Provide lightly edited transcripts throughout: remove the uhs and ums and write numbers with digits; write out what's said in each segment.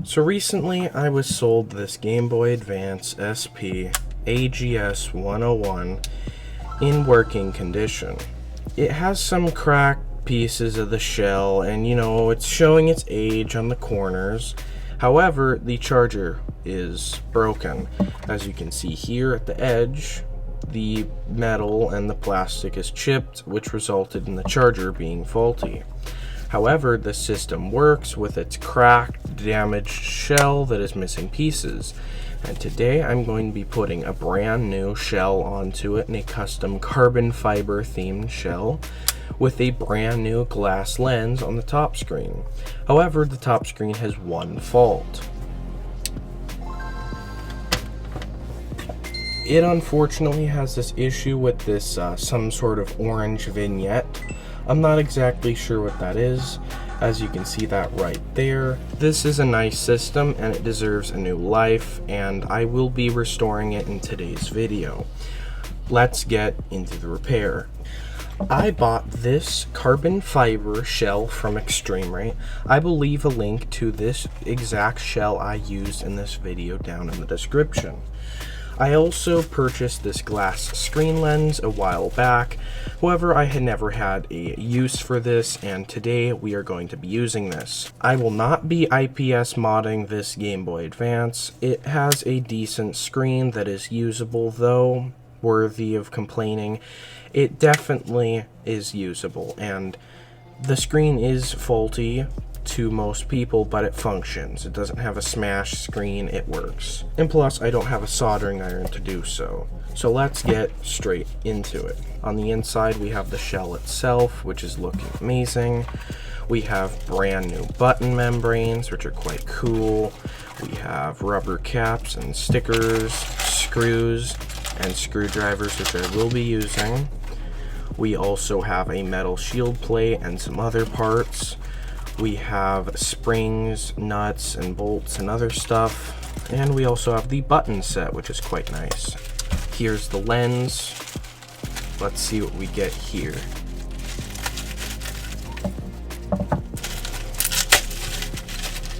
So recently I was sold this Game Boy Advance SP AGS 101 in working condition. It has some cracked pieces of the shell and it's showing its age on the corners. However, the charger is broken. As you can see here at the edge, the metal and the plastic is chipped, which resulted in the charger being faulty. However, the system works with its cracked, damaged shell that is missing pieces. And today I'm going to be putting a brand new shell onto it in a custom carbon fiber themed shell with a brand new glass lens on the top screen. However, the top screen has one fault. It unfortunately has this issue with this some sort of orange vignette. I'm not exactly sure what that is, as you can see that right there. This is a nice system and it deserves a new life, and I will be restoring it in today's video. Let's get into the repair. I bought this carbon fiber shell from Extreme. I will leave a link to this exact shell I used in this video down in the description. I also purchased this glass screen lens a while back. However, I had never had a use for this, and today we are going to be using this. I will not be IPS modding this Game Boy Advance. It has a decent screen that is usable, though worthy of complaining. It definitely is usable, and the screen is faulty to most people, but it functions. It doesn't have a smash screen, it works. And plus, I don't have a soldering iron to do so. So let's get straight into it. On the inside, we have the shell itself, which is looking amazing. We have brand new button membranes, which are quite cool. We have rubber caps and stickers, screws, and screwdrivers, which I will be using. We also have a metal shield plate and some other parts. We have springs, nuts, and bolts and other stuff. And we also have the button set, which is quite nice. Here's the lens. Let's see what we get here.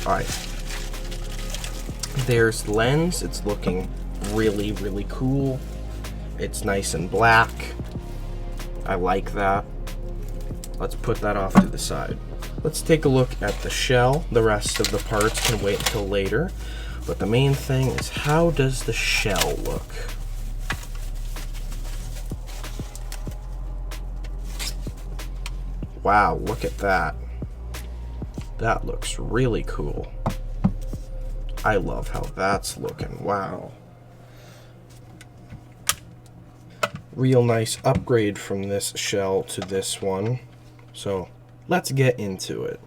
Alright. There's the lens. It's looking really, really cool. It's nice and black. I like that. Let's put that off to the side. Let's take a look at the shell. The rest of the parts can wait until later. But the main thing is, how does the shell look? Wow, look at that. That looks really cool. I love how that's looking. Wow. Real nice upgrade from this shell to this one. So let's get into it.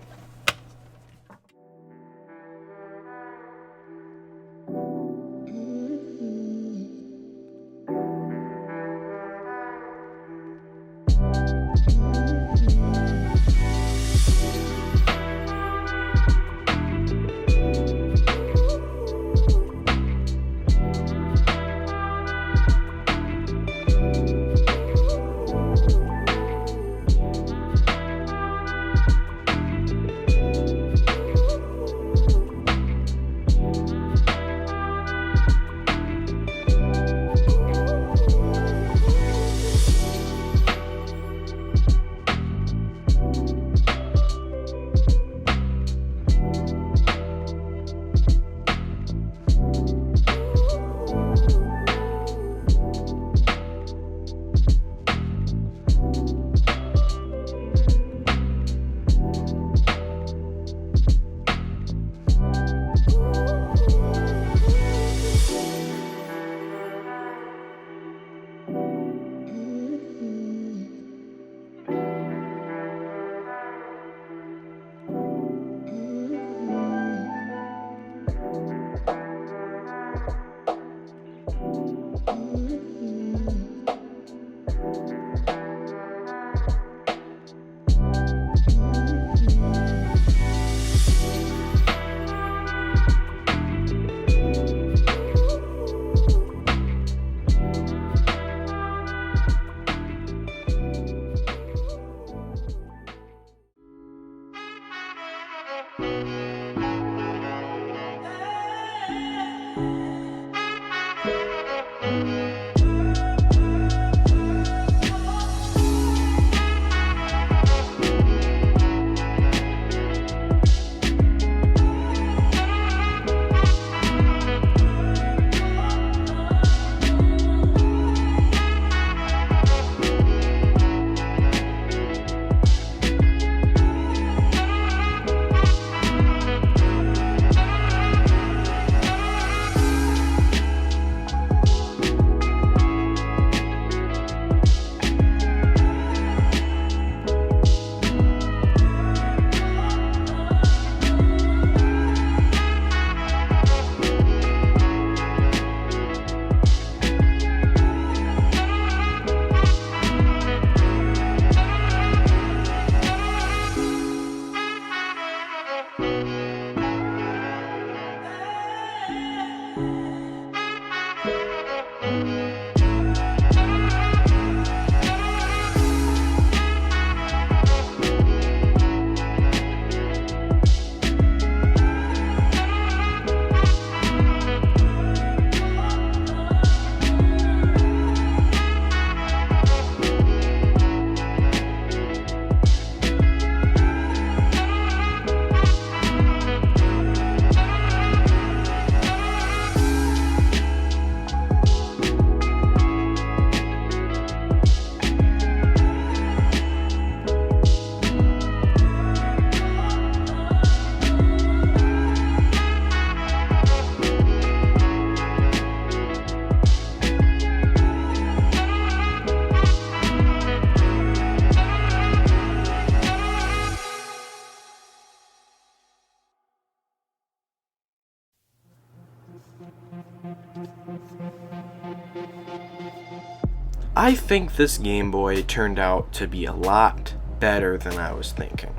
I think this Game Boy turned out to be a lot better than I was thinking.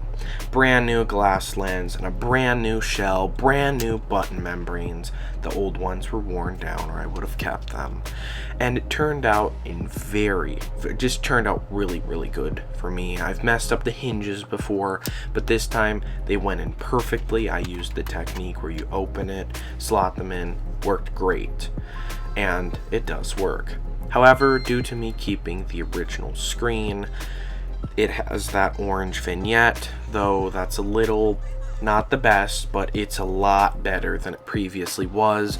Brand new glass lens and a brand new shell, brand new button membranes. The old ones were worn down, or I would have kept them. And it turned out just turned out really, really good for me. I've messed up the hinges before, but this time they went in perfectly. I used the technique where you open it, slot them in, worked great. And it does work. However, due to me keeping the original screen, it has that orange vignette, though that's a little not the best, but it's a lot better than it previously was.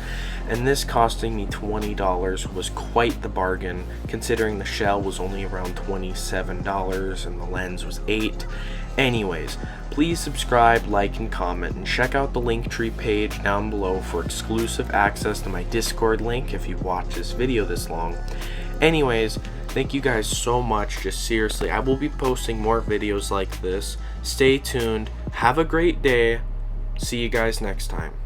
And this costing me $20 was quite the bargain, considering the shell was only around $27 and the lens was $8. Anyways, please subscribe, like, and comment, and check out the Linktree page down below for exclusive access to my Discord link if you watch this video this long. Anyways, thank you guys so much. Just seriously, I will be posting more videos like this. Stay tuned. Have a great day. See you guys next time.